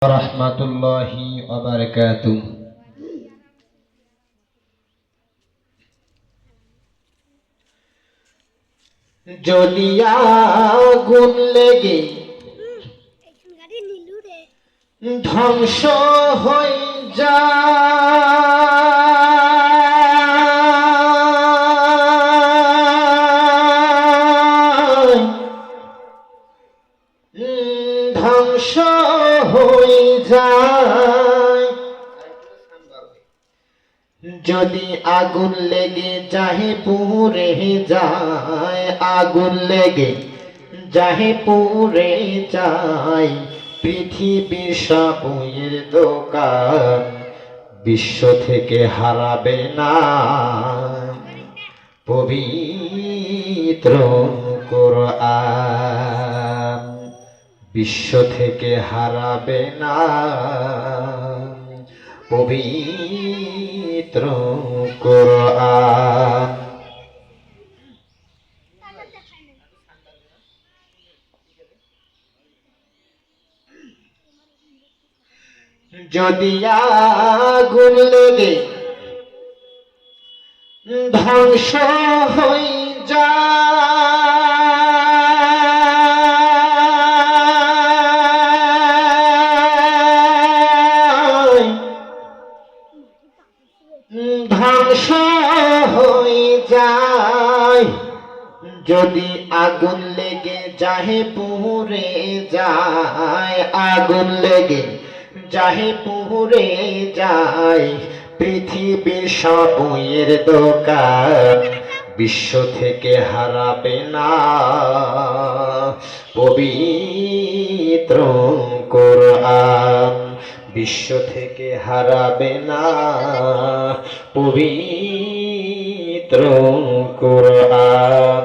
রাহমাতুল্লাহি ওয়া বারাকাতুহু। যদি আগুন লেগে ধ্বংস হয়ে যায়, ধ্বংস হয়ে যায়, যদি আগুন লেগে যাহে পুড়ে যায়, আগুন লেগে যাহে পুড়ে যায়, পৃথিবীর সব বইয়ের দোকান বিশ্ব থেকে হারাবে না পবিত্র কোরআন। বিশ্ব থেকে হারাবে না পবিত্র কোরআন। যদি আগুন লেগে ধ্বংস হয়ে যায়, ধ্বংস হয়ে যায়, যদি আগুন লেগে যাহে পুড়ে যায়, আগুন লেগে যাহে পুড়ে যায়, পৃথিবীর সব বইয়ের দোকান বিশ্ব থেকে হারাবে না পবিত্র কোরআন। বিশ্ব থেকে হারাবে না পবিত্র কোরআন।